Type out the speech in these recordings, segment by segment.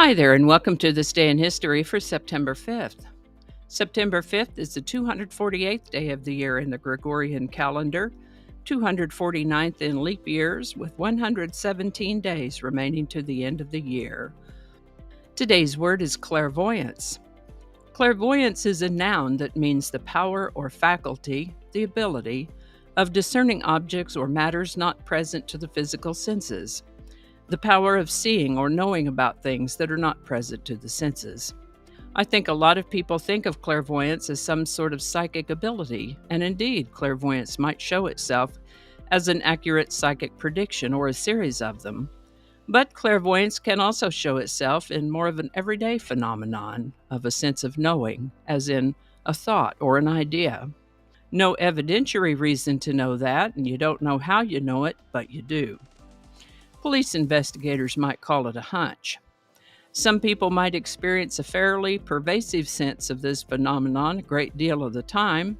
Hi there, and welcome to this day in history for September 5th. September 5th is the 248th day of the year in the Gregorian calendar, 249th in leap years, with 117 days remaining to the end of the year. Today's word is clairvoyance. Clairvoyance is a noun that means the power or faculty, the ability, of discerning objects or matters not present to the physical senses. The power of seeing or knowing about things that are not present to the senses. I think a lot of people think of clairvoyance as some sort of psychic ability, and indeed, clairvoyance might show itself as an accurate psychic prediction or a series of them. But clairvoyance can also show itself in more of an everyday phenomenon of a sense of knowing, as in a thought or an idea. No evidentiary reason to know that, and you don't know how you know it, but you do. Police investigators might call it a hunch. Some people might experience a fairly pervasive sense of this phenomenon a great deal of the time.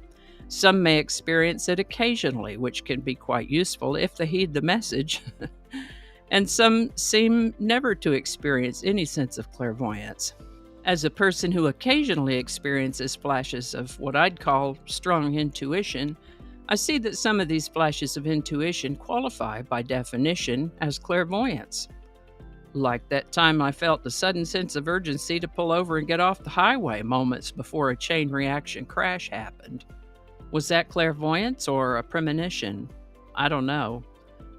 Some may experience it occasionally, which can be quite useful if they heed the message. And some seem never to experience any sense of clairvoyance. As a person who occasionally experiences flashes of what I'd call strong intuition, I see that some of these flashes of intuition qualify by definition as clairvoyance. Like that time I felt a sudden sense of urgency to pull over and get off the highway moments before a chain reaction crash happened. Was that clairvoyance or a premonition? I don't know.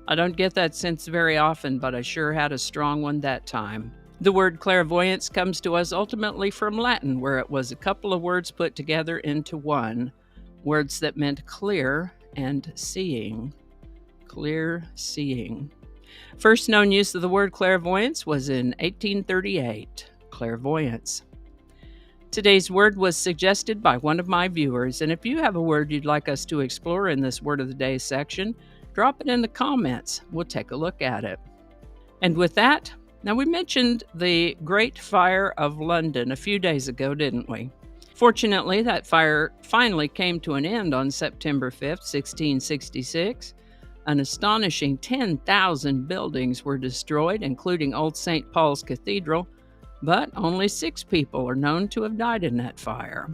I don't get that sense very often, but I sure had a strong one that time. The word clairvoyance comes to us ultimately from Latin, where it was a couple of words put together into one. Words that meant clear and seeing. Clear seeing. First known use of the word clairvoyance was in 1838. Clairvoyance. Today's word was suggested by one of my viewers, and if you have a word you'd like us to explore in this Word of the Day section, drop it in the comments. We'll take a look at it. And with that, now we mentioned the Great Fire of London a few days ago, didn't we? Fortunately, that fire finally came to an end on September 5th, 1666. An astonishing 10,000 buildings were destroyed, including Old St. Paul's Cathedral, but only 6 people are known to have died in that fire.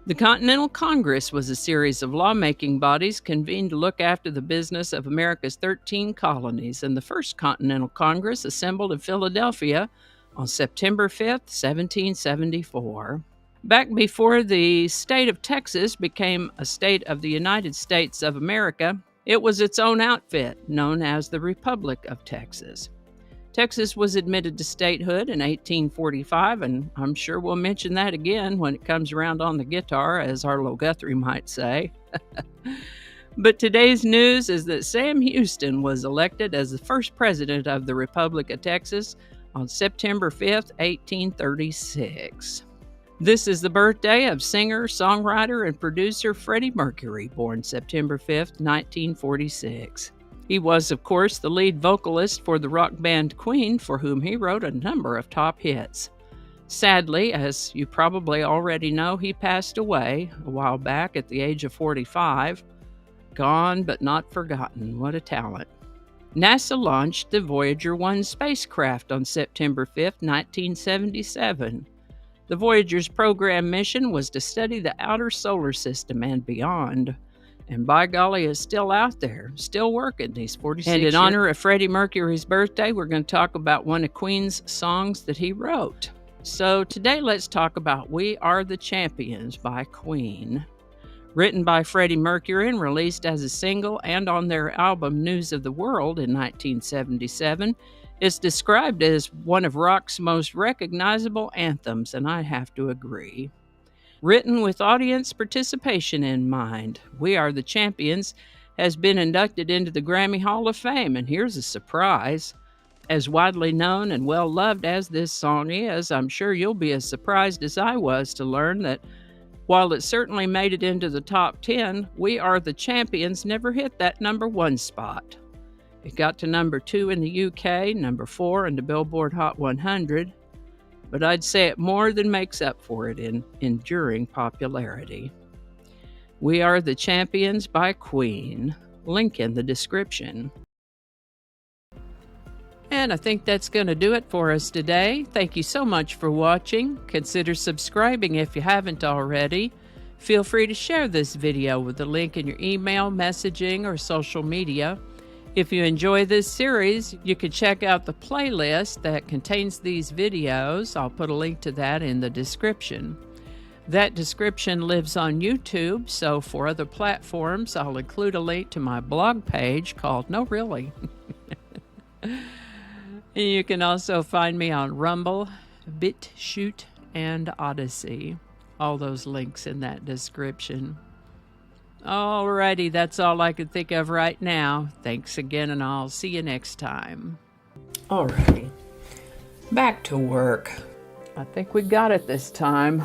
The Continental Congress was a series of lawmaking bodies convened to look after the business of America's 13 colonies, and the first Continental Congress assembled in Philadelphia on September 5th, 1774. Back before the state of Texas became a state of the United States of America, it was its own outfit, known as the Republic of Texas. Texas was admitted to statehood in 1845, and I'm sure we'll mention that again when it comes around on the guitar, as Arlo Guthrie might say. But today's news is that Sam Houston was elected as the first president of the Republic of Texas on September 5th, 1836. This is the birthday of singer, songwriter, and producer Freddie Mercury, born September 5th, 1946. He was, of course, the lead vocalist for the rock band Queen, for whom he wrote a number of top hits. Sadly, as you probably already know, he passed away a while back at the age of 45. Gone but not forgotten. What a talent. NASA launched the Voyager 1 spacecraft on September 5th, 1977. The Voyager's program mission was to study the outer solar system and beyond. And by golly, it's still out there, still working these 46 years. And in honor of Freddie Mercury's birthday, we're going to talk about one of Queen's songs that he wrote. So today let's talk about We Are the Champions by Queen. Written by Freddie Mercury and released as a single and on their album News of the World in 1977, it's described as one of rock's most recognizable anthems, and I have to agree. Written with audience participation in mind, We Are the Champions has been inducted into the Grammy Hall of Fame, and here's a surprise. As widely known and well-loved as this song is, I'm sure you'll be as surprised as I was to learn that while it certainly made it into the top 10, We Are the Champions never hit that number 1 spot. It got to number 2 in the UK, number 4 in the Billboard Hot 100, but I'd say it more than makes up for it in enduring popularity. We Are the Champions by Queen. Link in the description. And I think that's going to do it for us today. Thank you so much for watching. Consider subscribing if you haven't already. Feel free to share this video with the link in your email, messaging, or social media. If you enjoy this series, you can check out the playlist that contains these videos. I'll put a link to that in the description. That description lives on YouTube, so for other platforms, I'll include a link to my blog page called No Really. You can also find me on Rumble, BitChute, and Odyssey. All those links in that description. Alrighty, that's all I can think of right now. Thanks again, and I'll see you next time. Alrighty, back to work. I think we got it this time.